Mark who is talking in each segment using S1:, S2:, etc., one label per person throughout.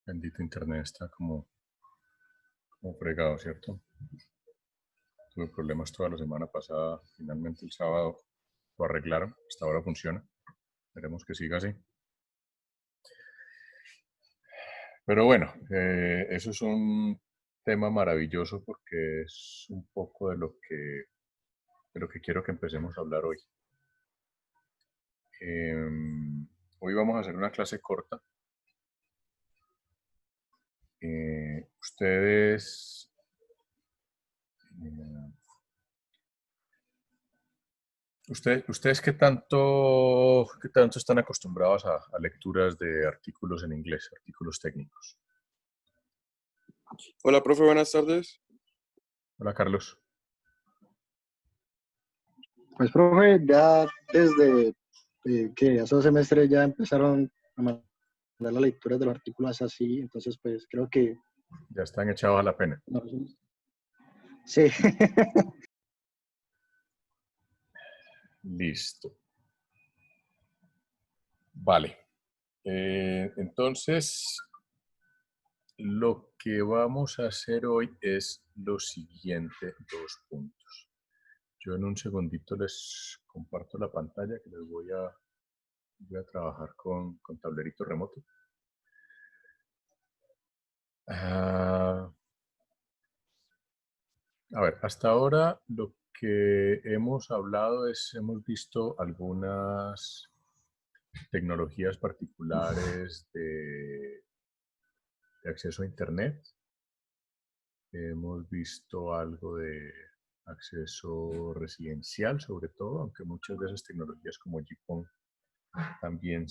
S1: Bendito internet, está como fregado, ¿cierto? Tuve problemas toda la semana pasada. Finalmente el sábado lo arreglaron. Hasta ahora funciona. Esperemos que siga así. Pero bueno, eso es un tema maravilloso porque es un poco de lo que quiero que empecemos a hablar hoy. Hoy vamos a hacer una clase corta. Ustedes ¿Ustedes qué tanto están acostumbrados a lecturas de artículos en inglés, artículos técnicos?
S2: Hola, profe, buenas tardes.
S1: Hola, Carlos.
S3: Pues, profe, ya desde que hace 2 semestres ya empezaron a mandar las lecturas de los artículos así, entonces pues creo que
S1: Ya están echados a la pena.
S3: no, sí.
S1: Listo. Vale. Entonces, lo que vamos a hacer hoy es lo siguiente, 2 puntos. Yo en un segundito les comparto la pantalla que les voy a trabajar con tablerito remoto. A ver, hasta ahora lo que hemos hablado hemos visto algunas tecnologías particulares de acceso a Internet. Hemos visto algo de acceso residencial, sobre todo, aunque muchas de esas tecnologías como GPON también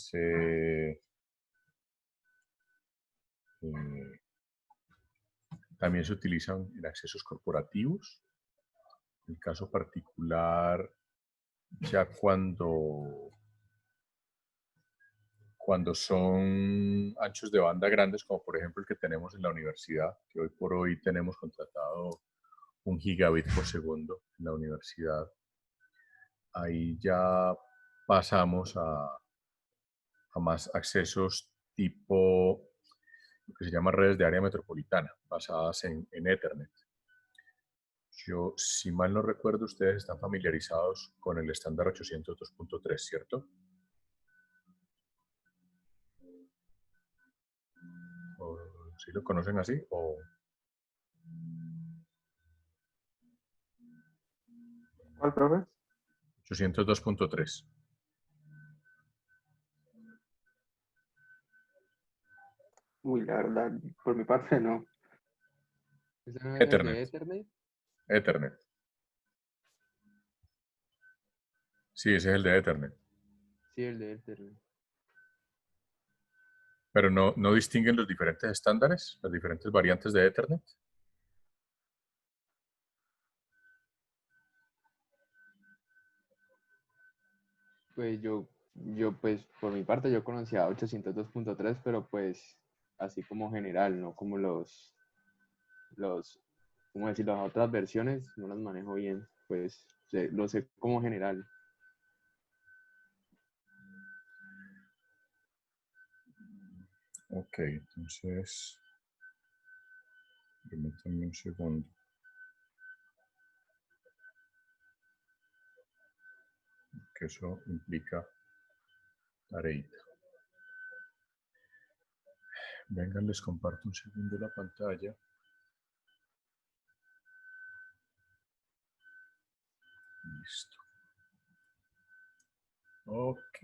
S1: también se utilizan en accesos corporativos. En el caso particular, ya cuando son anchos de banda grandes, como por ejemplo el que tenemos en la universidad, que hoy por hoy tenemos contratado 1 gigabit por segundo en la universidad, ahí ya pasamos a más accesos tipo lo que se llama redes de área metropolitana, basadas en Ethernet. Yo, si mal no recuerdo, ustedes están familiarizados con el estándar 802.3, ¿cierto? ¿O si lo conocen así?
S2: ¿Cuál, profe?
S1: 802.3.
S2: Uy, la verdad, por mi parte no.
S4: ¿Ese no era el de
S1: Ethernet.
S4: Ethernet?
S1: Ethernet. Sí, ese es el de Ethernet.
S4: Sí, el de Ethernet.
S1: Pero no distinguen los diferentes estándares, las diferentes variantes de Ethernet.
S4: Pues yo pues por mi parte yo conocía 802.3, pero pues así como general, no como ¿cómo decir? Las otras versiones no las manejo bien, pues lo sé como general.
S1: Ok, entonces, permítanme un segundo. Que eso implica tareita. Vengan, les comparto un segundo la pantalla. Listo. Ok.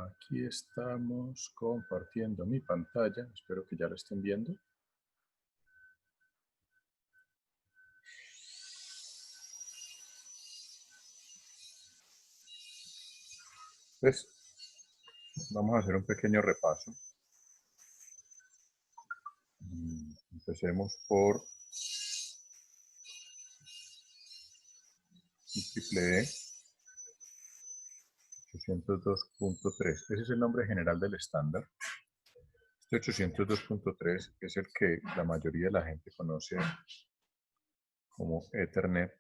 S1: Aquí estamos compartiendo mi pantalla. Espero que ya la estén viendo. Pues vamos a hacer un pequeño repaso. Empecemos por triple E 802.3. Ese es el nombre general del estándar. Este 802.3 es el que la mayoría de la gente conoce como Ethernet,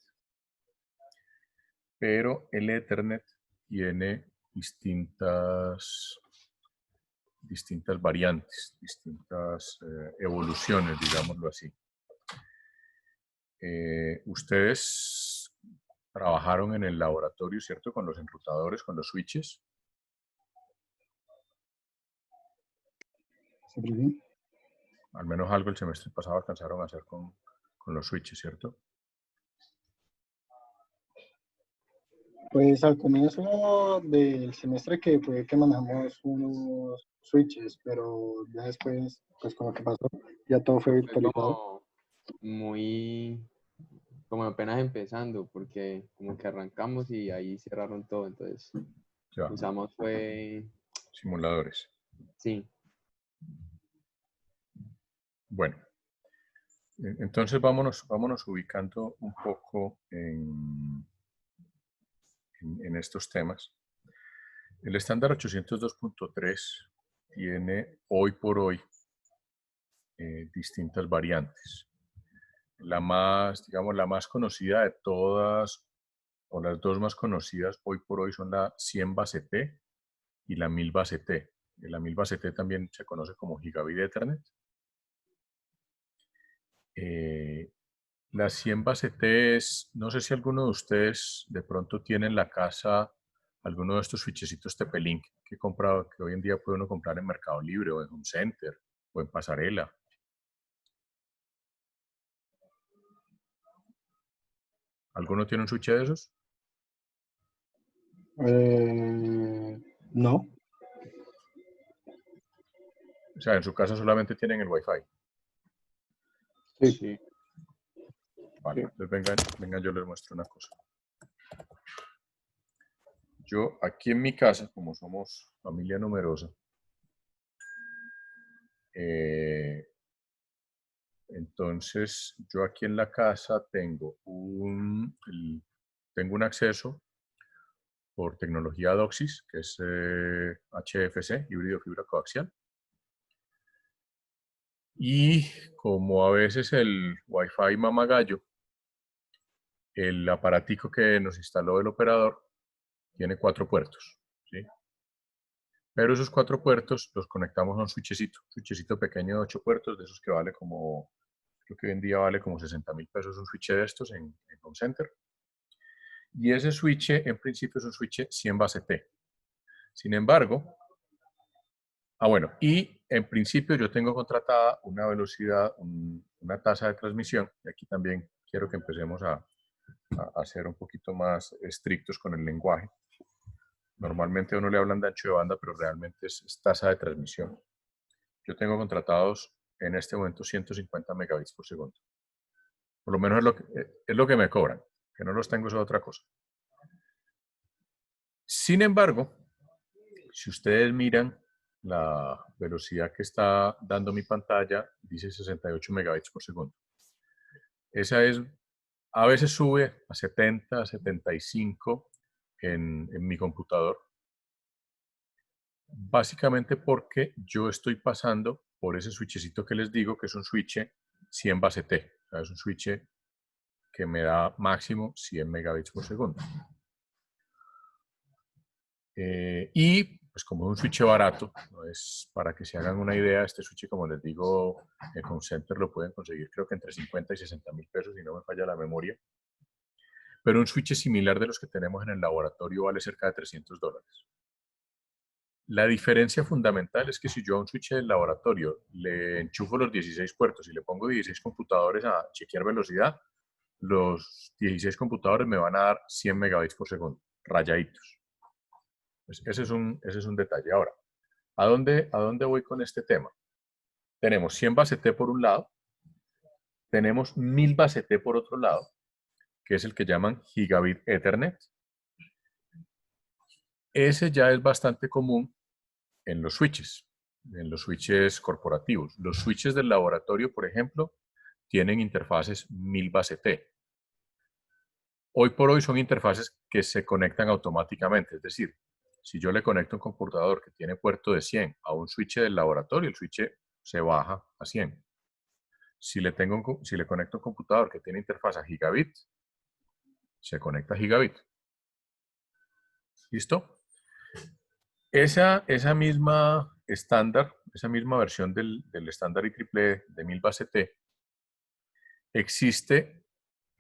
S1: pero el Ethernet tiene distintas variantes, distintas evoluciones, digámoslo así. Ustedes trabajaron en el laboratorio, ¿cierto? Con los enrutadores, con los switches.
S3: Sí.
S1: Al menos algo el semestre pasado alcanzaron a hacer con los switches, ¿cierto?
S3: Pues al comienzo del semestre que fue que manejamos unos switches, pero ya después, pues con lo que pasó, ya todo fue
S4: Fue
S3: virtualizado.
S4: como muy, como apenas empezando, porque como que arrancamos y ahí cerraron todo, entonces
S1: Ya,
S4: usamos fue,
S1: simuladores.
S4: sí,
S1: Bueno, entonces vámonos ubicando un poco en estos temas. El estándar 802.3 tiene hoy por hoy distintas variantes. La más, digamos, la más conocida de todas, o las dos más conocidas hoy por hoy son la 100 base T y la 1000 base T. La 1000 base T también se conoce como Gigabit Ethernet. La 100 base T es, no sé si alguno de ustedes de pronto tiene en la casa alguno de estos switchecitos TP-Link que hoy en día puede uno comprar en Mercado Libre o en Home Center o en Pasarela. ¿Alguno tiene un switch de esos?
S3: No,
S1: O sea, en su casa solamente tienen el Wi-Fi.
S3: sí.
S4: sí.
S1: Vale,
S2: Sí.
S1: entonces vengan, yo les muestro una cosa. Yo aquí en mi casa, como somos familia numerosa, entonces yo aquí en la casa tengo tengo un acceso por tecnología DOCSIS, que es HFC, híbrido fibra coaxial. Y como a veces el Wi-Fi mama gallo, el aparatico que nos instaló el operador tiene 4 puertos, ¿sí? Pero esos 4 puertos los conectamos a un switchecito pequeño de 8 puertos, de esos que vale como, creo que hoy en día vale como 60.000 pesos un switch de estos en Home Center. Y ese switch en principio es un switch 100 base T. Sin embargo, bueno, y en principio yo tengo contratada una velocidad, una tasa de transmisión, y aquí también quiero que empecemos a ser un poquito más estrictos con el lenguaje. Normalmente a uno le hablan de ancho de banda, pero realmente es tasa de transmisión. Yo tengo contratados en este momento 150 megabits por segundo. Por lo menos es lo que me cobran. Que no los tengo es otra cosa. Sin embargo, si ustedes miran la velocidad que está dando mi pantalla, dice 68 megabits por segundo. Esa es, a veces sube a 70, a 75 en mi computador. Básicamente porque yo estoy pasando por ese switchecito que les digo, que es un switch 100 base T. O sea, es un switch que me da máximo 100 megabits por segundo. Y pues como es un switch barato, no es, para que se hagan una idea, este switch, como les digo, en Home Center lo pueden conseguir creo que entre 50 y 60.000 pesos, si no me falla la memoria. Pero un switch similar de los que tenemos en el laboratorio vale cerca de $300. La diferencia fundamental es que si yo a un switch del laboratorio le enchufo los 16 puertos y le pongo 16 computadores a chequear velocidad, los 16 computadores me van a dar 100 megabits por segundo, rayaditos. Pues ese es un detalle. Ahora, ¿a dónde voy con este tema? Tenemos 100 base T por un lado, tenemos 1000 base T por otro lado, que es el que llaman Gigabit Ethernet. Ese ya es bastante común en los switches corporativos. Los switches del laboratorio, por ejemplo, tienen interfaces 1000 base T. Hoy por hoy son interfaces que se conectan automáticamente, es decir, si yo le conecto un computador que tiene puerto de 100 a un switch del laboratorio, el switch se baja a 100. Si le conecto un computador que tiene interfaz a gigabit, se conecta a gigabit. ¿Listo? Esa misma estándar, esa misma versión del estándar IEEE de 1000 base T, existe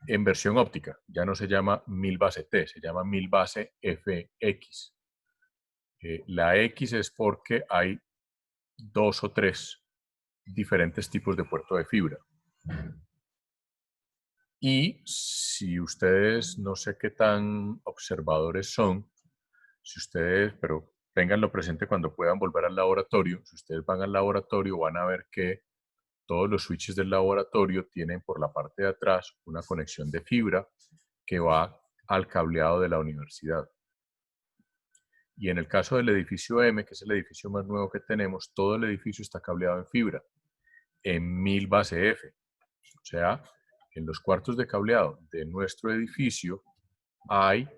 S1: en versión óptica. Ya no se llama 1000 base T, se llama 1000 base FX. La X es porque hay 2 o 3 diferentes tipos de puerto de fibra. Y si ustedes, no sé qué tan observadores son, si ustedes, pero ténganlo presente cuando puedan volver al laboratorio, si ustedes van al laboratorio van a ver que todos los switches del laboratorio tienen por la parte de atrás una conexión de fibra que va al cableado de la universidad. Y en el caso del edificio M, que es el edificio más nuevo que tenemos, todo el edificio está cableado en fibra, en 1000 base F. O sea, en los cuartos de cableado de nuestro edificio hay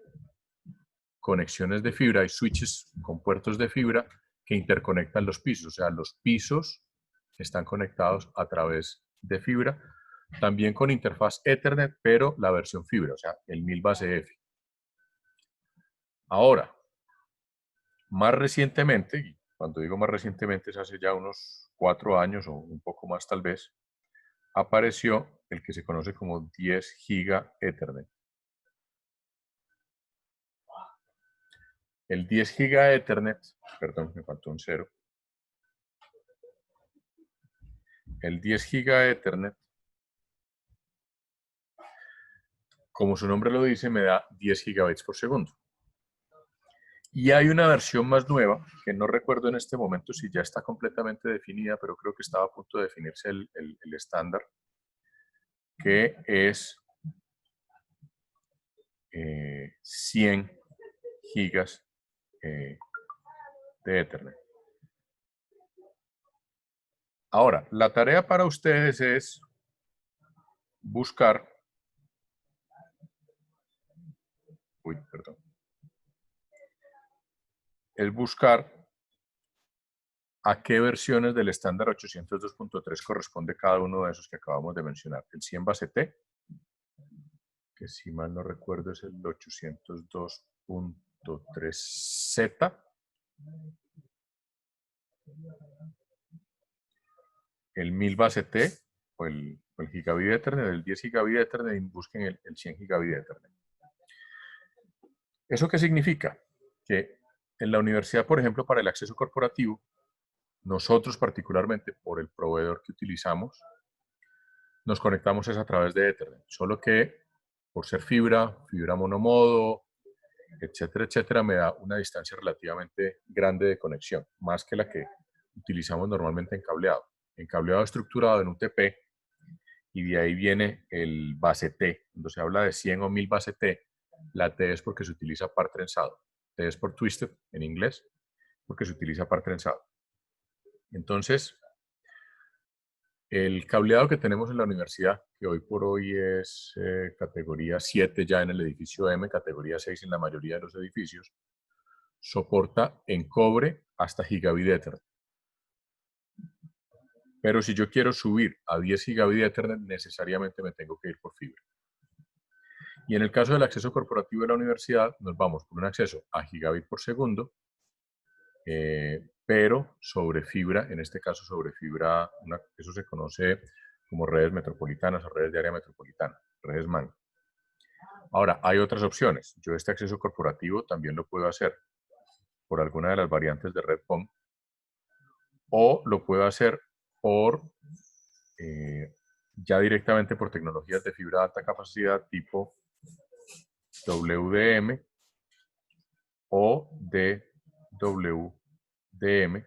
S1: conexiones de fibra, hay switches con puertos de fibra que interconectan los pisos. O sea, los pisos están conectados a través de fibra, también con interfaz Ethernet, pero la versión fibra, o sea, el 1000 base F. Ahora, más recientemente, y cuando digo más recientemente es hace ya unos 4 años o un poco más tal vez, apareció el que se conoce como 10 giga Ethernet. El 10 giga Ethernet, perdón, me faltó un 0. El 10 giga Ethernet, como su nombre lo dice, me da 10 gigabytes por segundo. Y hay una versión más nueva, que no recuerdo en este momento si ya está completamente definida, pero creo que estaba a punto de definirse el estándar, que es 100 gigas de Ethernet. Ahora, la tarea para ustedes es buscar, a qué versiones del estándar 802.3 corresponde cada uno de esos que acabamos de mencionar. El 100 base T, que si mal no recuerdo es el 802.3Z. El 1000 base T, o el gigabit Ethernet, el 10 gigabit Ethernet, y busquen el 100 gigabit Ethernet. ¿Eso qué significa? Que en la universidad, por ejemplo, para el acceso corporativo, nosotros particularmente, por el proveedor que utilizamos, nos conectamos a través de Ethernet. Solo que por ser fibra monomodo, etcétera, etcétera, me da una distancia relativamente grande de conexión, más que la que utilizamos normalmente en cableado. En cableado estructurado en UTP, y de ahí viene el base T. Cuando se habla de 100 o 1000 base T, la T es porque se utiliza par trenzado. T es por twisted en inglés, porque se utiliza par trenzado. Entonces, el cableado que tenemos en la universidad, que hoy por hoy es categoría 7 ya en el edificio M, categoría 6 en la mayoría de los edificios, soporta en cobre hasta gigabit Ethernet. Pero si yo quiero subir a 10 gigabit Ethernet, necesariamente me tengo que ir por fibra. Y en el caso del acceso corporativo de la universidad, nos vamos por un acceso a gigabit por segundo, pero sobre fibra, en este caso sobre fibra, eso se conoce como redes metropolitanas o redes de área metropolitana, redes MAN. Ahora, hay otras opciones. Yo este acceso corporativo también lo puedo hacer por alguna de las variantes de red PON, o lo puedo hacer por ya directamente por tecnologías de fibra de alta capacidad tipo WDM o DWDM,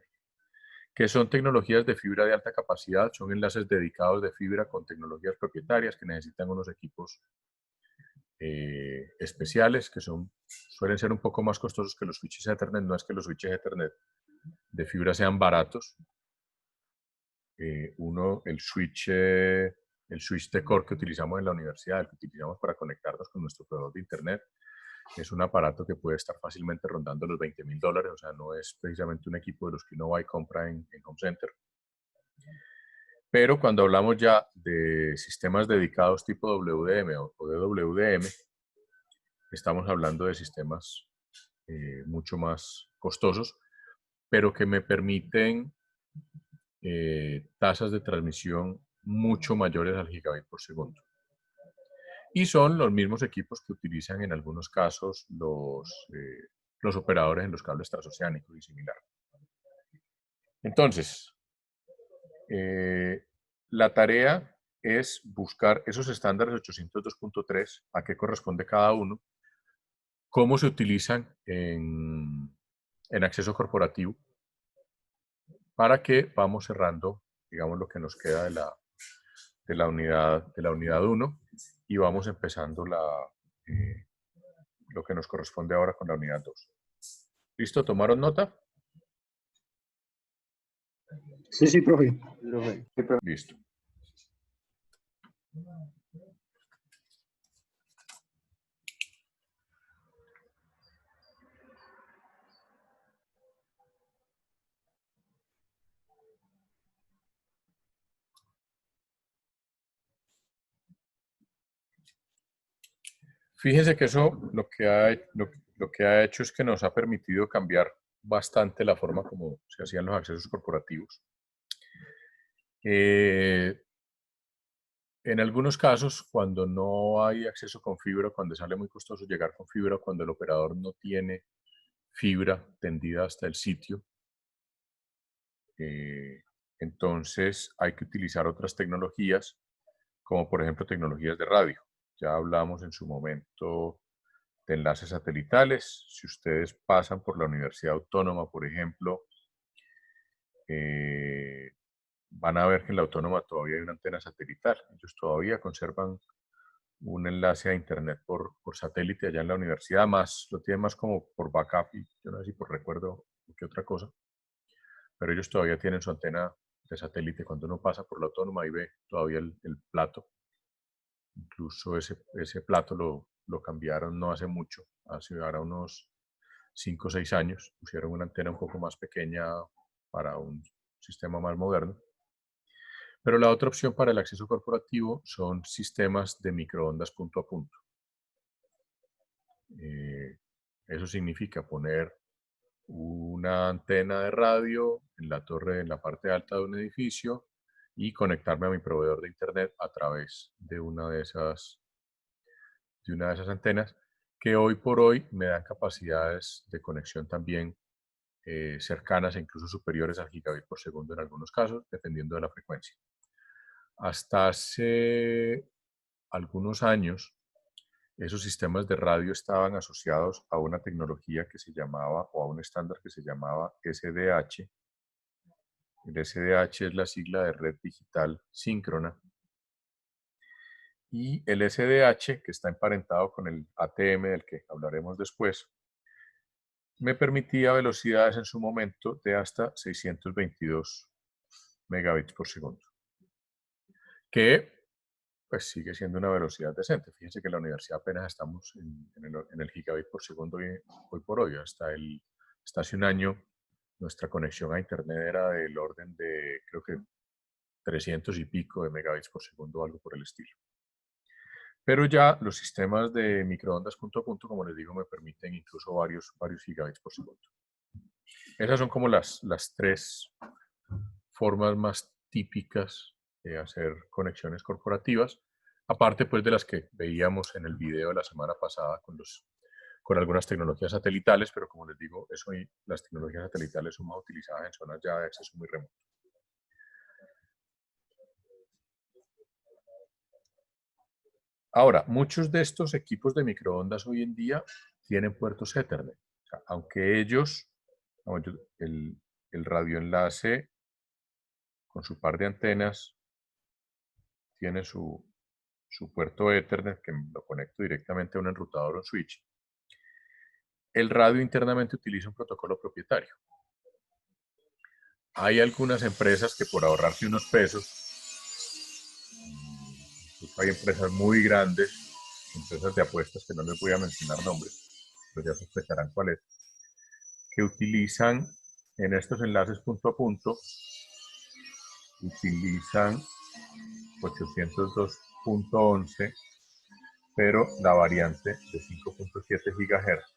S1: que son tecnologías de fibra de alta capacidad, son enlaces dedicados de fibra con tecnologías propietarias que necesitan unos equipos especiales, que suelen ser un poco más costosos que los switches Ethernet. No es que los switches Ethernet de fibra sean baratos. El switch de core que utilizamos en la universidad, el que utilizamos para conectarnos con nuestro proveedor de internet, es un aparato que puede estar fácilmente rondando los $20,000, o sea, no es precisamente un equipo de los que uno va y compra en Home Center. Pero cuando hablamos ya de sistemas dedicados tipo WDM o DWDM, estamos hablando de sistemas mucho más costosos, pero que me permiten tasas de transmisión mucho mayores al gigabit por segundo. Y son los mismos equipos que utilizan en algunos casos los operadores en los cables transoceánicos y similar. Entonces, la tarea es buscar esos estándares 802.3, a qué corresponde cada uno, cómo se utilizan en acceso corporativo, para que vamos cerrando, digamos, lo que nos queda de la unidad 1 y vamos empezando lo que nos corresponde ahora con la unidad 2. ¿Listo? ¿Tomaron nota?
S3: Sí, profe.
S1: Listo. Fíjense que eso lo que ha hecho es que nos ha permitido cambiar bastante la forma como se hacían los accesos corporativos. En algunos casos, cuando no hay acceso con fibra, cuando sale muy costoso llegar con fibra, cuando el operador no tiene fibra tendida hasta el sitio, entonces hay que utilizar otras tecnologías, como por ejemplo tecnologías de radio. Ya hablamos en su momento de enlaces satelitales. Si ustedes pasan por la Universidad Autónoma, por ejemplo, van a ver que en la Autónoma todavía hay una antena satelital. Ellos todavía conservan un enlace a internet por satélite allá en la universidad, más lo tienen más como por backup, y yo no sé si por recuerdo o qué otra cosa, pero ellos todavía tienen su antena de satélite. Cuando uno pasa por la Autónoma y ve todavía el plato, incluso ese plato lo cambiaron no hace mucho, hace ahora unos 5 o 6 años, pusieron una antena un poco más pequeña para un sistema más moderno. Pero la otra opción para el acceso corporativo son sistemas de microondas punto a punto. Eso significa poner una antena de radio en la torre, en la parte alta de un edificio, y conectarme a mi proveedor de internet a través de una de esas antenas, que hoy por hoy me dan capacidades de conexión también cercanas e incluso superiores al gigabit por segundo en algunos casos, dependiendo de la frecuencia. Hasta hace algunos años, esos sistemas de radio estaban asociados a una tecnología que se llamaba, o a un estándar que se llamaba SDH. El SDH es la sigla de Red Digital Síncrona. Y el SDH, que está emparentado con el ATM, del que hablaremos después, me permitía velocidades en su momento de hasta 622 megabits por segundo, que pues sigue siendo una velocidad decente. Fíjense que en la universidad apenas estamos en el gigabit por segundo hoy por hoy. Hasta hace un año nuestra conexión a internet era del orden de, creo que 300 y pico de megabits por segundo o algo por el estilo. Pero ya los sistemas de microondas punto a punto, como les digo, me permiten incluso varios gigabits por segundo. Esas son como las 3 formas más típicas de hacer conexiones corporativas, aparte pues de las que veíamos en el video de la semana pasada con algunas tecnologías satelitales, pero como les digo, las tecnologías satelitales son más utilizadas en zonas ya de acceso muy remoto. Ahora, muchos de estos equipos de microondas hoy en día tienen puertos Ethernet. O sea, aunque el radioenlace con su par de antenas tiene su puerto Ethernet, que lo conecto directamente a un enrutador o switch, el radio internamente utiliza un protocolo propietario. Hay algunas empresas que, por ahorrarse unos pesos, hay empresas muy grandes, empresas de apuestas que no les voy a mencionar nombres, pero ya sospecharán cuál es, que utilizan en estos enlaces punto a punto, utilizan 802.11, pero la variante de 5.7 GHz,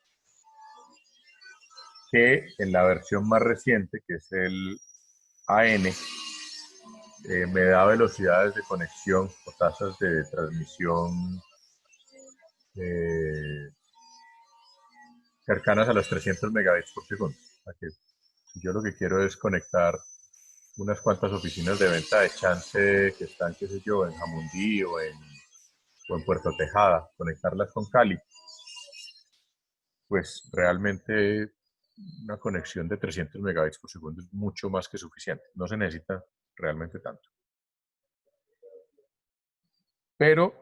S1: que en la versión más reciente, que es el AN, me da velocidades de conexión o tasas de transmisión eh, cercanas a los 300 megabits por segundo. O sea que si yo lo que quiero es conectar unas cuantas oficinas de venta de chance que están, qué sé yo, en Jamundí o en Puerto Tejada, conectarlas con Cali, pues realmente una conexión de 300 megabits por segundo es mucho más que suficiente. No se necesita realmente tanto. Pero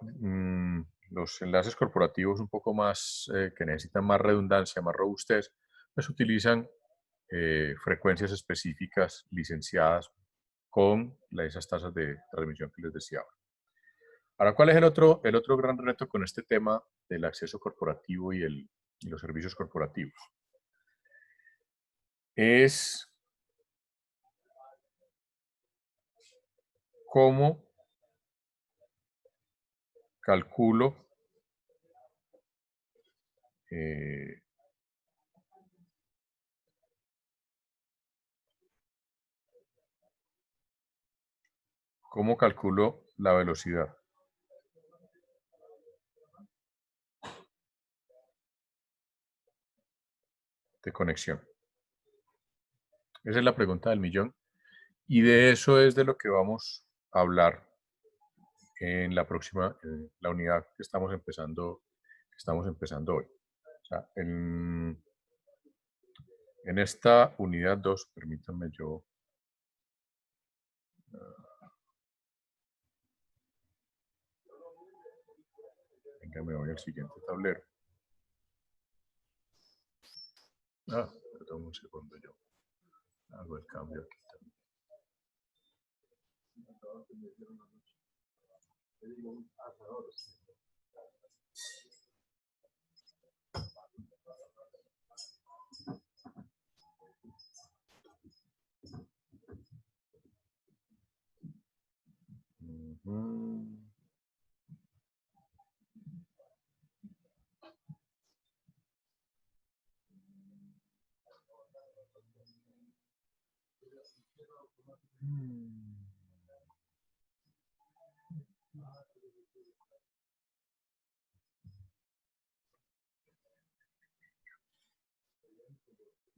S1: los enlaces corporativos un poco más, que necesitan más redundancia, más robustez, pues utilizan frecuencias específicas licenciadas con esas tasas de transmisión que les decía ahora. Ahora, ¿cuál es el otro gran reto con este tema del acceso corporativo y los servicios corporativos? Es cómo calculo eh, la velocidad de conexión. Esa es la pregunta del millón. Y de eso es de lo que vamos a hablar en la próxima, la unidad que estamos empezando hoy. O sea, en esta unidad 2, permítanme yo, venga, me voy al siguiente tablero. Perdón un segundo, yo hago el cambio aquí también. Ujú.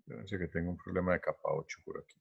S1: Parece que tengo un problema de capa 8 por aquí.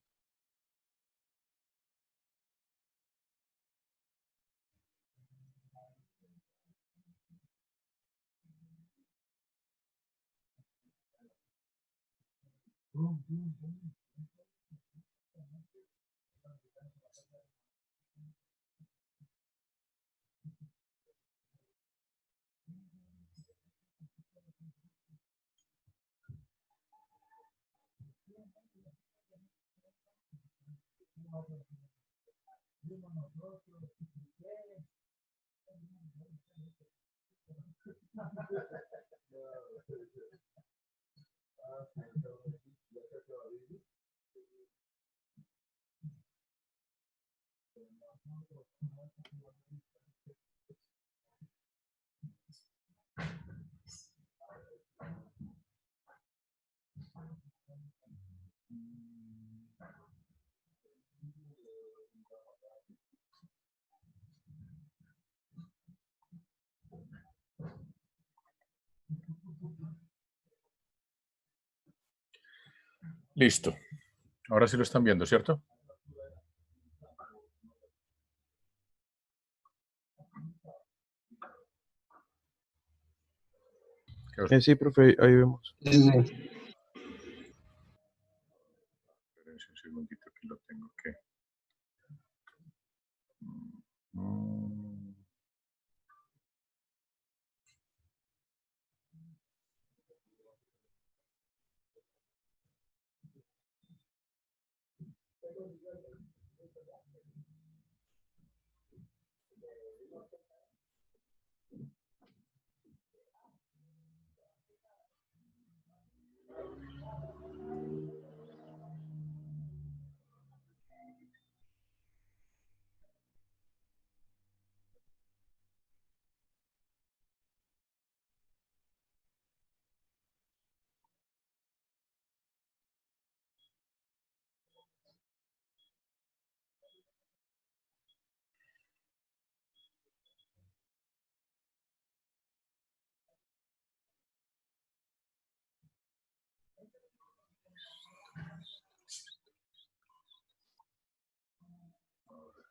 S1: Listo. Ahora sí lo están viendo, ¿cierto?
S5: Sí, profe, ahí vemos.
S1: Espérense un segundito que lo tengo que... Mm.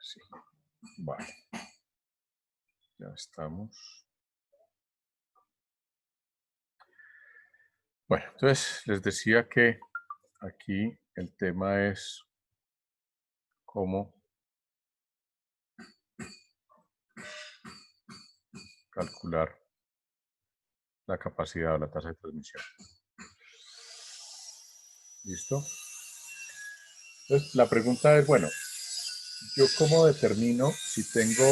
S1: Sí. Vale. Ya estamos. Bueno, entonces les decía que aquí el tema es cómo calcular la capacidad o la tasa de transmisión. ¿Listo? Entonces, la pregunta es, bueno, ¿yo cómo determino si tengo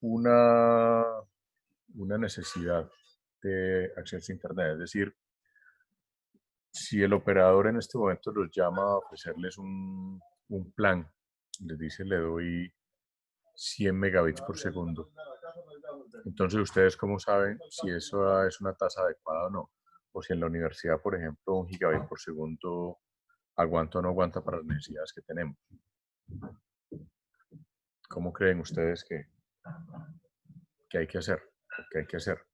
S1: una necesidad de acceso a Internet? Es decir, si el operador en este momento los llama a ofrecerles un plan, les dice, le doy 100 megabits por segundo. Entonces, ¿ustedes cómo saben si eso es una tasa adecuada o no? O si en la universidad, por ejemplo, 1 gigabit por segundo aguanta o no aguanta para las necesidades que tenemos. ¿Cómo creen ustedes que hay que hacer? ¿Qué hay que hacer?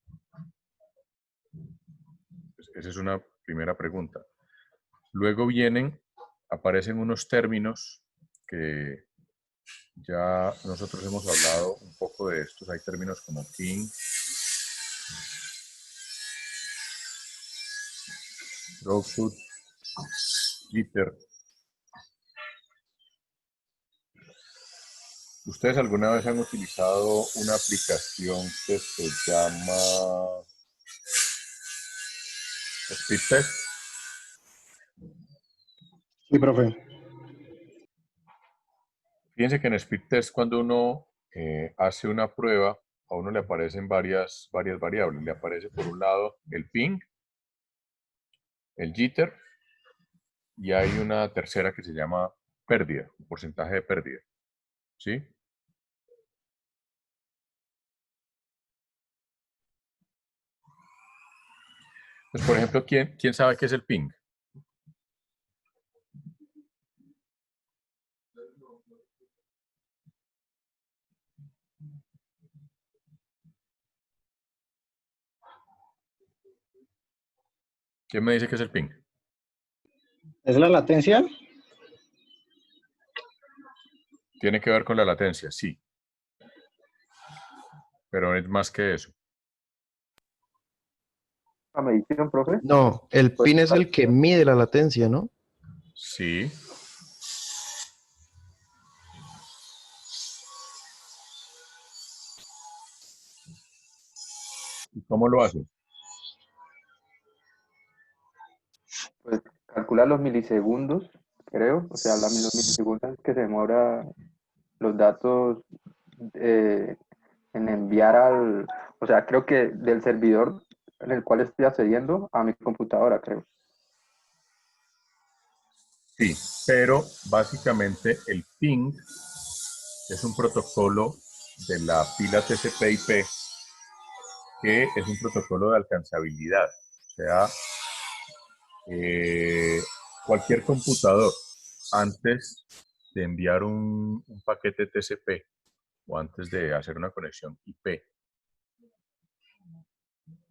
S1: Pues esa es una primera pregunta. Luego aparecen unos términos que ya nosotros hemos hablado un poco de estos. Hay términos como ping, throughput, jitter. ¿Ustedes alguna vez han utilizado una aplicación que se llama Speed Test?
S3: Sí, profe.
S1: Fíjense que en Speed Test, cuando uno hace una prueba, a uno le aparecen varias variables. Le aparece por un lado el ping, el jitter, y hay una tercera que se llama pérdida, porcentaje de pérdida. ¿Sí? Pues, por ejemplo, ¿quién sabe qué es el ping? ¿Quién me dice qué es el ping?
S3: ¿Es la latencia?
S1: Tiene que ver con la latencia, sí. Pero es más que eso.
S2: ¿La medición, profe?
S5: No, el
S2: Pues,
S5: PIN es el que mide la latencia, ¿no?
S1: Sí. ¿Y cómo lo haces?
S2: pues calcular los milisegundos, creo, o sea, los milisegundos que se demora los datos en enviar o sea, creo que del servidor en el cual estoy accediendo a mi computadora, creo.
S1: Sí, pero básicamente el ping es un protocolo de la pila TCP/IP que es un protocolo de alcanzabilidad. O sea, cualquier computador antes de enviar un paquete TCP o antes de hacer una conexión IP,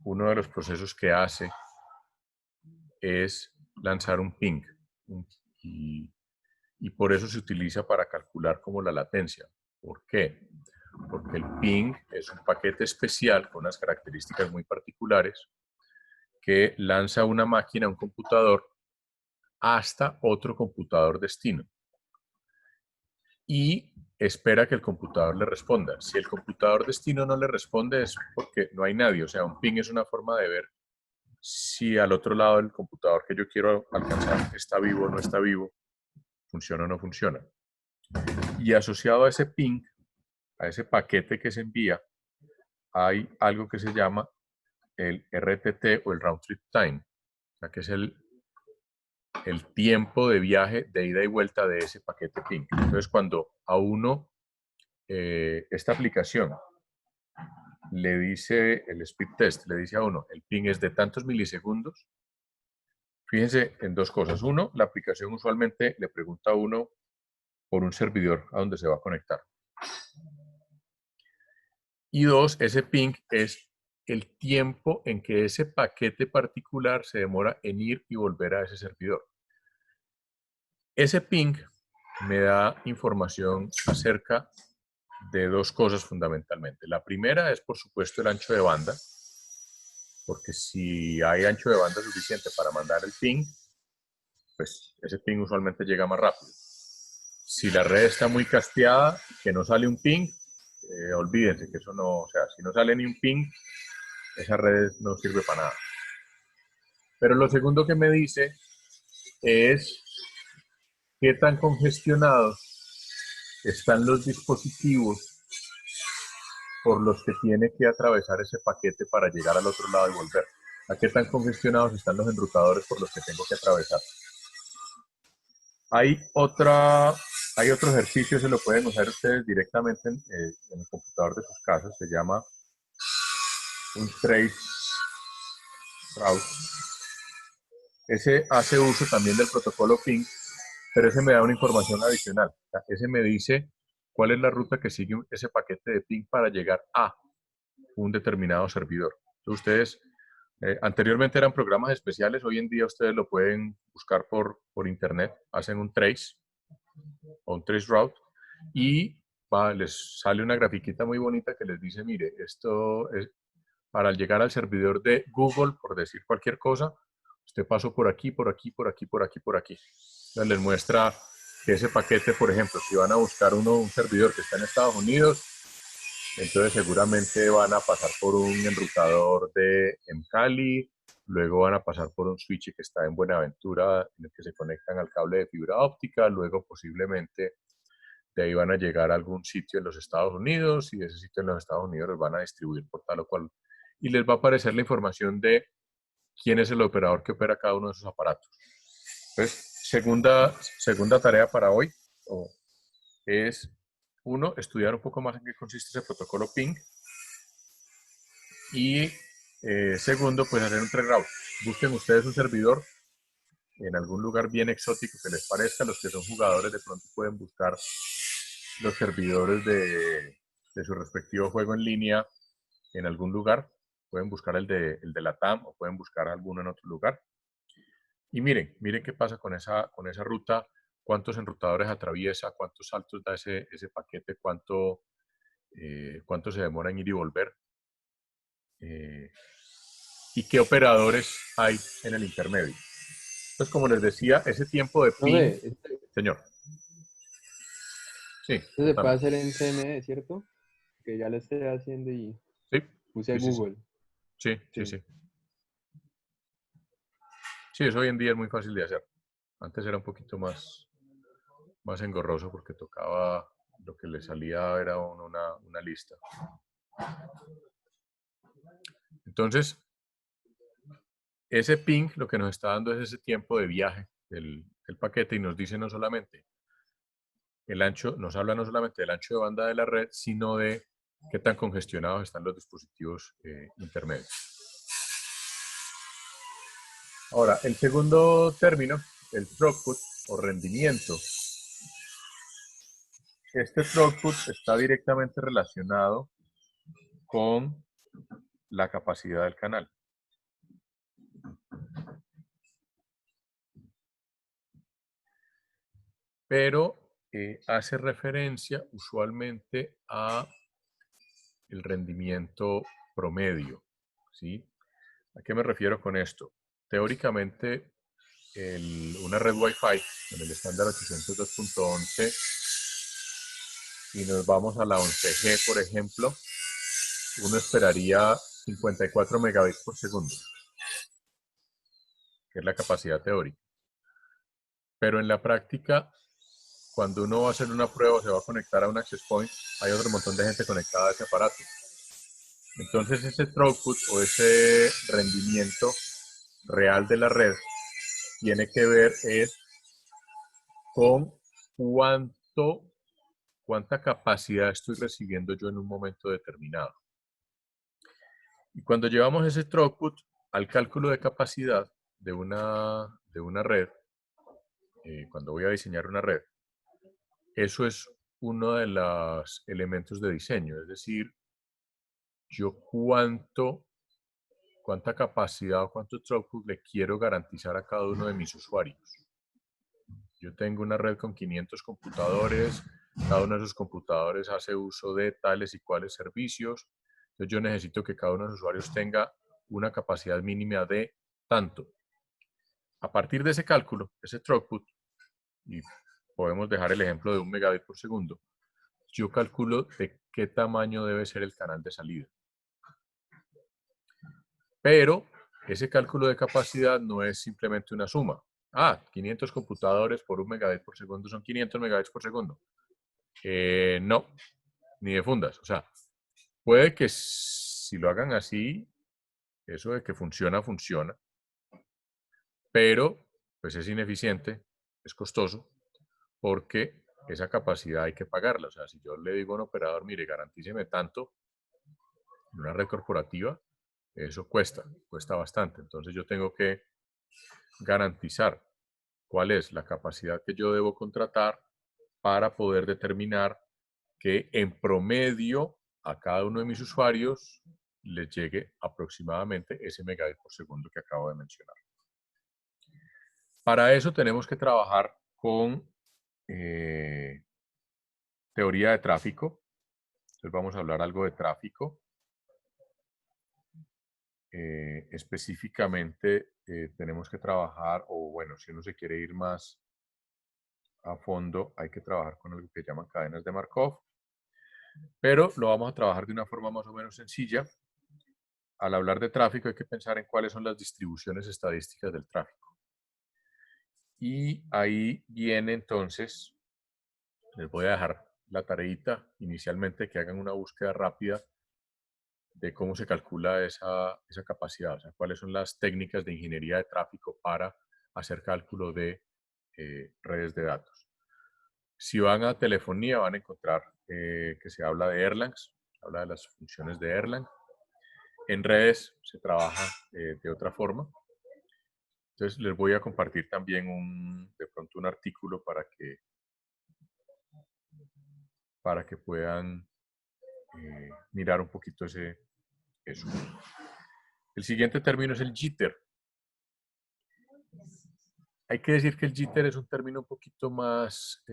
S1: uno de los procesos que hace es lanzar un ping. Y por eso se utiliza para calcular como la latencia. ¿Por qué? Porque el ping es un paquete especial con unas características muy particulares que lanza una máquina, un computador, hasta otro computador destino. Y espera que el computador le responda. Si el computador destino no le responde es porque no hay nadie. O sea, un ping es una forma de ver si al otro lado del computador que yo quiero alcanzar está vivo o no está vivo, funciona o no funciona. Y asociado a ese ping, a ese paquete que se envía, hay algo que se llama el RTT o el Round Trip Time, o sea, que es el tiempo de viaje de ida y vuelta de ese paquete ping. Entonces, cuando a uno esta aplicación le dice, el speed test le dice a uno, el ping es de tantos milisegundos, fíjense en dos cosas. Uno, la aplicación usualmente le pregunta a uno por un servidor a donde se va a conectar. Y dos, ese ping es el tiempo en que ese paquete particular se demora en ir y volver a ese servidor. Ese ping me da información acerca de dos cosas fundamentalmente. La primera es, por supuesto, el ancho de banda, porque si hay ancho de banda suficiente para mandar el ping, pues ese ping usualmente llega más rápido. Si la red está muy casteada, que no sale un ping, olvídense que eso no, o sea, si no sale ni un ping, esa red no sirve para nada. Pero lo segundo que me dice es qué tan congestionados están los dispositivos por los que tiene que atravesar ese paquete para llegar al otro lado y volver. ¿A qué tan congestionados están los enrutadores por los que tengo que atravesar? Hay otro ejercicio, se lo pueden usar ustedes directamente en el computador de sus casas, se llama un trace route. Ese hace uso también del protocolo ping, pero ese me da una información adicional. O sea, ese me dice cuál es la ruta que sigue ese paquete de ping para llegar a un determinado servidor. Entonces, ustedes, anteriormente eran programas especiales, hoy en día ustedes lo pueden buscar por internet, hacen un trace o un trace route y les sale una grafiquita muy bonita que les dice, mire, esto es para llegar al servidor de Google, por decir cualquier cosa, usted pasó por aquí, por aquí, por aquí, por aquí, por aquí. Entonces les muestra que ese paquete, por ejemplo, si van a buscar un servidor que está en Estados Unidos, entonces seguramente van a pasar por un enrutador en Cali, luego van a pasar por un switch que está en Buenaventura, en el que se conectan al cable de fibra óptica, luego posiblemente de ahí van a llegar a algún sitio en los Estados Unidos y de ese sitio en los Estados Unidos los van a distribuir por tal o cual. Y les va a aparecer la información de quién es el operador que opera cada uno de esos aparatos. Entonces, segunda tarea para hoy es, uno, estudiar un poco más en qué consiste ese protocolo ping. Y segundo, pues hacer un trace route. Busquen ustedes un servidor en algún lugar bien exótico que les parezca. Los que son jugadores de pronto pueden buscar los servidores de su respectivo juego en línea en algún lugar. Pueden buscar el de la TAM o pueden buscar alguno en otro lugar. Y miren qué pasa con esa ruta, cuántos enrutadores atraviesa, cuántos saltos da ese paquete, cuánto se demora en ir y volver. Y qué operadores hay en el intermedio. Entonces, como les decía, ese tiempo de ping...
S4: Profe,
S1: Señor. Sí,
S4: esto se puede
S1: contame.
S4: hacer en CME, ¿cierto? Que ya lo estoy haciendo y
S1: Sí,
S4: puse
S1: sí, sí,
S4: Google.
S1: sí, sí,
S4: Sí.
S1: sí. Sí, eso hoy en día es muy fácil de hacer. Antes era un poquito más engorroso porque tocaba, lo que le salía era una lista. Entonces, ese ping lo que nos está dando es ese tiempo de viaje del paquete y nos dice no solamente el ancho, nos habla no solamente del ancho de banda de la red, sino de qué tan congestionados están los dispositivos intermedios. Ahora, el segundo término, el throughput o rendimiento. Este throughput está directamente relacionado con la capacidad del canal. Pero hace referencia usualmente a el rendimiento promedio, ¿sí? ¿A qué me refiero con esto? Teóricamente, una red Wi-Fi con el estándar 802.11 y nos vamos a la 11G, por ejemplo, uno esperaría 54 megabits por segundo, que es la capacidad teórica. Pero en la práctica, cuando uno va a hacer una prueba o se va a conectar a un access point, hay otro montón de gente conectada a ese aparato. Entonces ese throughput o ese rendimiento real de la red tiene que ver con cuánta capacidad estoy recibiendo yo en un momento determinado. Y cuando llevamos ese throughput al cálculo de capacidad de una red, cuando voy a diseñar una red, eso es uno de los elementos de diseño, es decir, yo cuánta capacidad o cuánto throughput le quiero garantizar a cada uno de mis usuarios. Yo tengo una red con 500 computadores, cada uno de esos computadores hace uso de tales y cuales servicios, entonces yo necesito que cada uno de los usuarios tenga una capacidad mínima de tanto. A partir de ese cálculo, ese throughput, y podemos dejar el ejemplo de 1 megabit por segundo, yo calculo de qué tamaño debe ser el canal de salida. Pero ese cálculo de capacidad no es simplemente una suma. 500 computadores por 1 megabit por segundo son 500 megabits por segundo. No, ni de fundas. O sea, puede que si lo hagan así, eso de que funciona, funciona. Pero, pues es ineficiente, es costoso, porque esa capacidad hay que pagarla. O sea, si yo le digo a un operador, mire, garantíceme tanto en una red corporativa, eso cuesta bastante. Entonces yo tengo que garantizar cuál es la capacidad que yo debo contratar para poder determinar que en promedio a cada uno de mis usuarios les llegue aproximadamente ese megabit por segundo que acabo de mencionar. Para eso tenemos que trabajar con teoría de tráfico. Entonces vamos a hablar algo de tráfico. Específicamente tenemos que trabajar, o bueno, si uno se quiere ir más a fondo, hay que trabajar con algo que llaman cadenas de Markov, pero lo vamos a trabajar de una forma más o menos sencilla. Al hablar de tráfico hay que pensar en cuáles son las distribuciones estadísticas del tráfico. Y ahí viene entonces, les voy a dejar la tareita inicialmente, que hagan una búsqueda rápida de cómo se calcula esa capacidad, o sea, cuáles son las técnicas de ingeniería de tráfico para hacer cálculo de redes de datos. Si van a telefonía van a encontrar que se habla de Erlangs, se habla de las funciones de Erlang. En redes se trabaja de otra forma. Entonces les voy a compartir también de pronto un artículo para que puedan mirar un poquito eso. El siguiente término es el jitter. Hay que decir que el jitter es un término un poquito más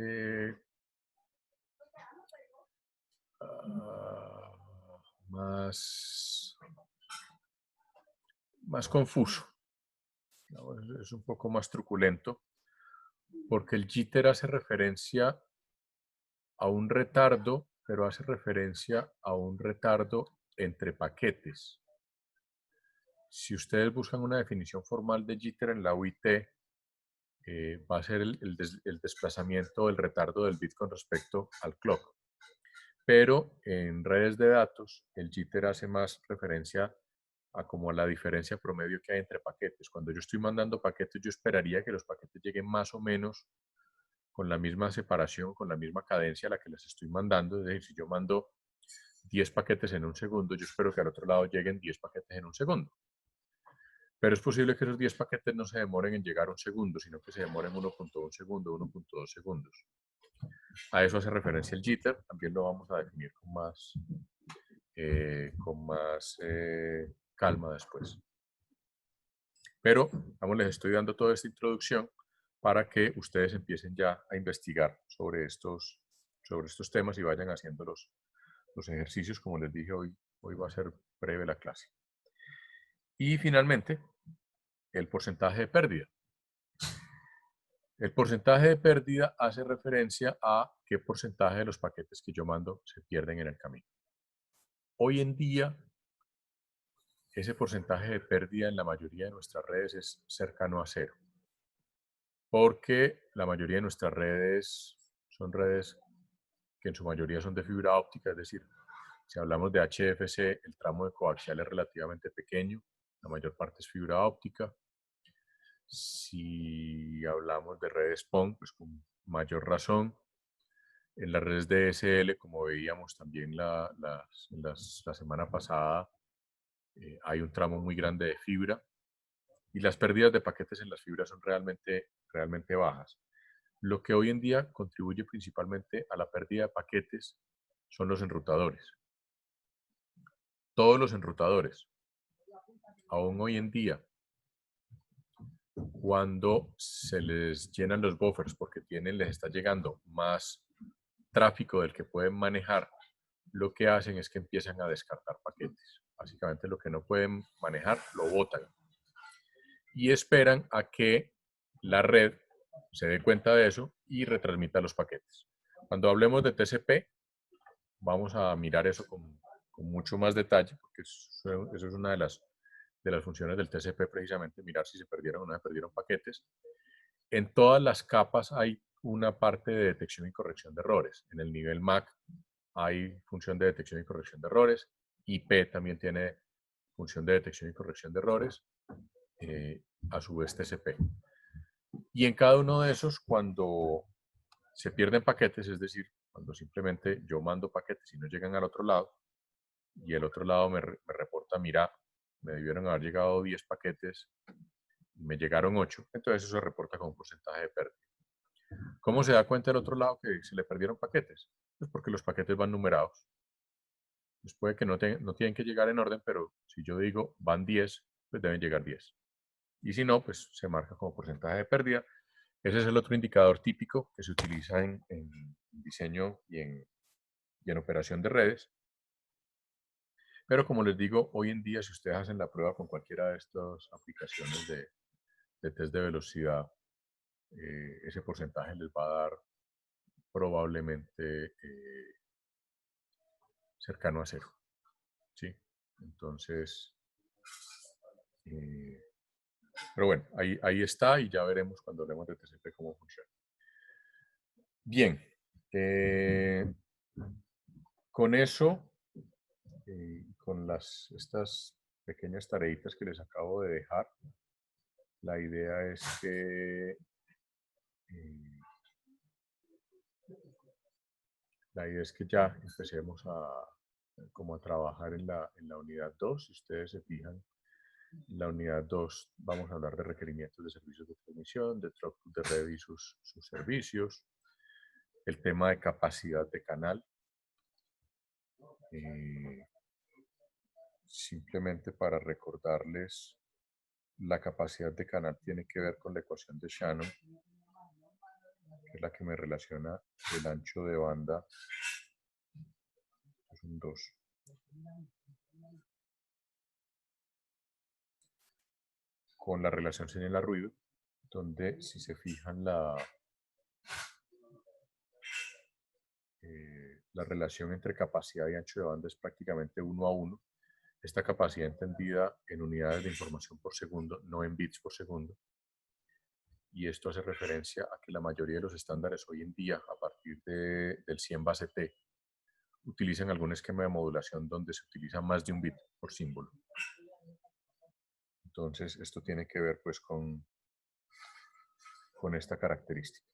S1: más confuso. Es un poco más truculento, porque el jitter hace referencia a un retardo, pero hace referencia a un retardo entre paquetes. Si ustedes buscan una definición formal de jitter en la UIT, va a ser el desplazamiento, el retardo del bit con respecto al clock. Pero en redes de datos, el jitter hace más referencia a como la diferencia promedio que hay entre paquetes. Cuando yo estoy mandando paquetes, yo esperaría que los paquetes lleguen más o menos con la misma separación, con la misma cadencia a la que les estoy mandando. Es decir, si yo mando 10 paquetes en un segundo, yo espero que al otro lado lleguen 10 paquetes en un segundo. Pero es posible que esos 10 paquetes no se demoren en llegar un segundo, sino que se demoren 1.1 segundo, 1.2 segundos. A eso hace referencia el jitter, también lo vamos a definir con más calma después. Pero, vamos, les estoy dando toda esta introducción para que ustedes empiecen ya a investigar sobre estos temas y vayan haciendo los ejercicios. Como les dije, hoy va a ser breve la clase. Y finalmente, el porcentaje de pérdida. El porcentaje de pérdida hace referencia a qué porcentaje de los paquetes que yo mando se pierden en el camino. Hoy en día, ese porcentaje de pérdida en la mayoría de nuestras redes es cercano a cero, porque la mayoría de nuestras redes son redes que en su mayoría son de fibra óptica, es decir, si hablamos de HFC, el tramo de coaxial es relativamente pequeño, la mayor parte es fibra óptica. Si hablamos de redes PON, pues con mayor razón. En las redes DSL, como veíamos también la semana pasada, hay un tramo muy grande de fibra y las pérdidas de paquetes en las fibras son realmente bajas. Lo que hoy en día contribuye principalmente a la pérdida de paquetes son los enrutadores. Todos los enrutadores, aún hoy en día, cuando se les llenan los buffers porque les está llegando más tráfico del que pueden manejar, lo que hacen es que empiezan a descartar paquetes. Básicamente lo que no pueden manejar lo botan y esperan a que la red se dé cuenta de eso y retransmita los paquetes. Cuando hablemos de TCP, vamos a mirar eso con mucho más detalle, porque eso es una de las funciones del TCP, precisamente mirar si se perdieron o no se perdieron paquetes. En todas las capas hay una parte de detección y corrección de errores. En el nivel MAC hay función de detección y corrección de errores. IP también tiene función de detección y corrección de errores. A su vez TCP. Y en cada uno de esos, cuando se pierden paquetes, es decir, cuando simplemente yo mando paquetes y no llegan al otro lado, y el otro lado me reporta, mira, me debieron haber llegado 10 paquetes, me llegaron 8, entonces eso se reporta con un porcentaje de pérdida. ¿Cómo se da cuenta el otro lado que se le perdieron paquetes? Pues porque los paquetes van numerados. Pues puede que no tienen que llegar en orden, pero si yo digo van 10, pues deben llegar 10. Y si no, pues se marca como porcentaje de pérdida. Ese es el otro indicador típico que se utiliza en diseño y en operación de redes. Pero como les digo, hoy en día, si ustedes hacen la prueba con cualquiera de estas aplicaciones de test de velocidad, ese porcentaje les va a dar probablemente cercano a 0. ¿Sí? Entonces, pero bueno, ahí está y ya veremos cuando hablemos de TCP cómo funciona. Bien, con eso, con estas pequeñas tareitas que les acabo de dejar, la idea es que ya empecemos como a trabajar en la unidad 2. Si ustedes se fijan, en la unidad 2 vamos a hablar de requerimientos de servicios de transmisión, de throughput de red y sus servicios, el tema de capacidad de canal. Simplemente para recordarles, la capacidad de canal tiene que ver con la ecuación de Shannon, que es la que me relaciona el ancho de banda, es un 2, con la relación señal-ruido, donde si se fijan la relación entre capacidad y ancho de banda es prácticamente 1 a 1. Esta capacidad entendida en unidades de información por segundo, no en bits por segundo. Y esto hace referencia a que la mayoría de los estándares hoy en día, a partir del 100 base T, utilizan algún esquema de modulación donde se utiliza más de un bit por símbolo. Entonces, esto tiene que ver pues con esta característica.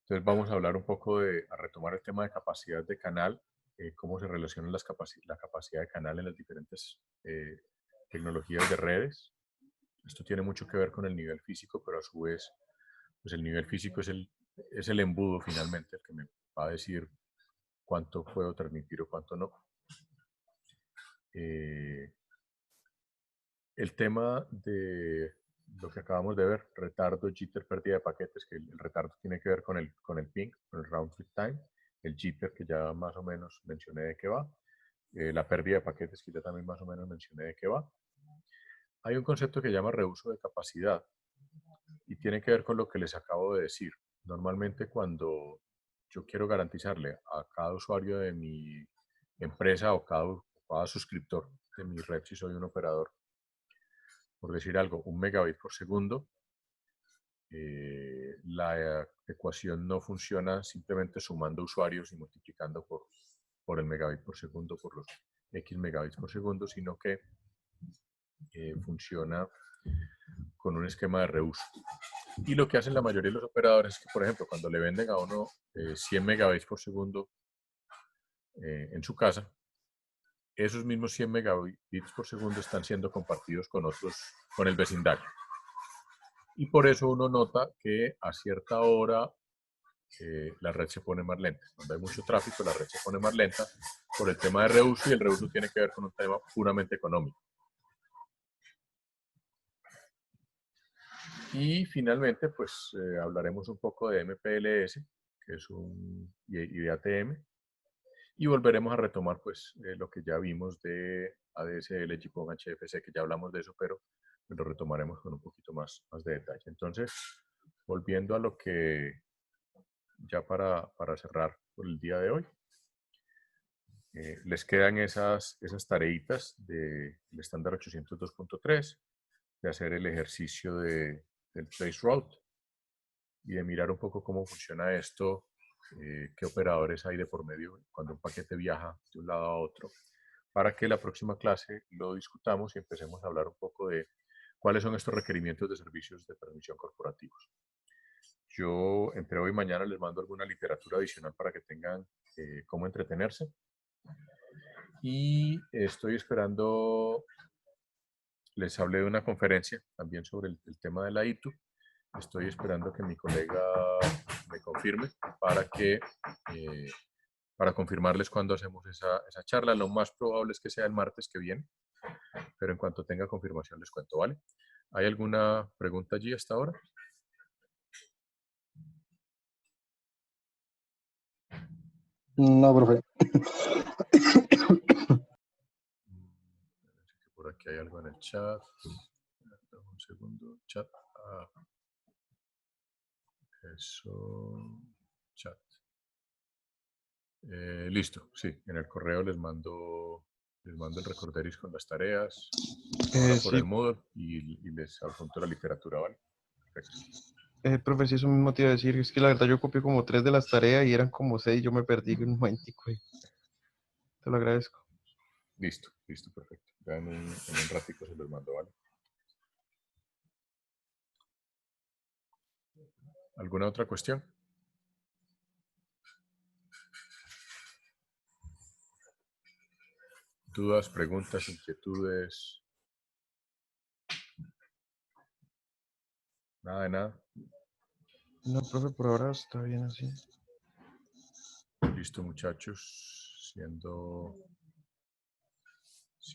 S1: Entonces, vamos a hablar un poco a retomar el tema de capacidad de canal, cómo se relaciona la capacidad de canal en las diferentes tecnologías de redes. Esto tiene mucho que ver con el nivel físico, pero a su vez, pues el nivel físico es el embudo finalmente, el que me va a decir cuánto puedo transmitir o cuánto no. El tema de lo que acabamos de ver, retardo, jitter, pérdida de paquetes, que el retardo tiene que ver con el ping, con el round trip time, el jitter que ya más o menos mencioné de qué va, la pérdida de paquetes que ya también más o menos mencioné de qué va. Hay un concepto que se llama reuso de capacidad y tiene que ver con lo que les acabo de decir. Normalmente cuando yo quiero garantizarle a cada usuario de mi empresa o cada suscriptor de mi red, si soy un operador, por decir algo, 1 megabit por segundo, la ecuación no funciona simplemente sumando usuarios y multiplicando por el megabit por segundo, por los X megabits por segundo, sino que funciona con un esquema de reuso. Y lo que hacen la mayoría de los operadores es que, por ejemplo, cuando le venden a uno 100 megabits por segundo en su casa, esos mismos 100 megabits por segundo están siendo compartidos con el vecindario. Y por eso uno nota que a cierta hora la red se pone más lenta. Cuando hay mucho tráfico, la red se pone más lenta por el tema de reuso, y el reuso tiene que ver con un tema puramente económico. Y finalmente, pues hablaremos un poco de MPLS, que es y de ATM, y volveremos a retomar pues lo que ya vimos de ADSL, GPON, HFC, que ya hablamos de eso, pero lo retomaremos con un poquito más de detalle. Entonces, volviendo a lo que ya para cerrar por el día de hoy, les quedan esas tareitas del estándar 802.3, de hacer el ejercicio del trace route y de mirar un poco cómo funciona esto, qué operadores hay de por medio cuando un paquete viaja de un lado a otro, para que la próxima clase lo discutamos y empecemos a hablar un poco de cuáles son estos requerimientos de servicios de transmisión corporativos. Yo entre hoy y mañana les mando alguna literatura adicional para que tengan cómo entretenerse. Y estoy esperando, les hablé de una conferencia también sobre el tema de la ITU. Estoy esperando que mi colega me confirme para confirmarles cuándo hacemos esa charla. Lo más probable es que sea el martes que viene, pero en cuanto tenga confirmación les cuento, ¿vale? ¿Hay alguna pregunta allí hasta ahora?
S3: No, profe.
S1: Por aquí hay algo en el chat. Un segundo. Chat. Eso. Chat. Listo. Sí, en el correo les mando el recorderis con las tareas. Ahora por
S5: Sí,
S1: el Moodle y les adjunto la literatura, ¿vale? Perfecto.
S5: profe, sí, eso mismo te iba a decir. Es que la verdad yo copié como 3 de las tareas y eran como 6. Yo me perdí en un momentico. Te lo agradezco.
S1: Listo, perfecto. Ya en un ratico se los mando, ¿vale? ¿Alguna otra cuestión? ¿Dudas, preguntas, inquietudes? Nada de nada.
S5: No, profe, por ahora está bien así.
S1: Listo, muchachos. Siendo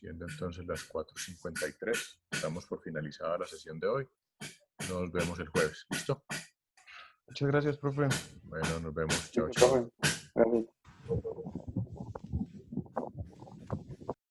S1: entonces las 4:53. Estamos por finalizada la sesión de hoy. Nos vemos el jueves. ¿Listo?
S5: Muchas gracias, profe.
S1: Bueno, nos vemos. Chao,
S2: Sí,
S1: chao.
S2: profe. Gracias.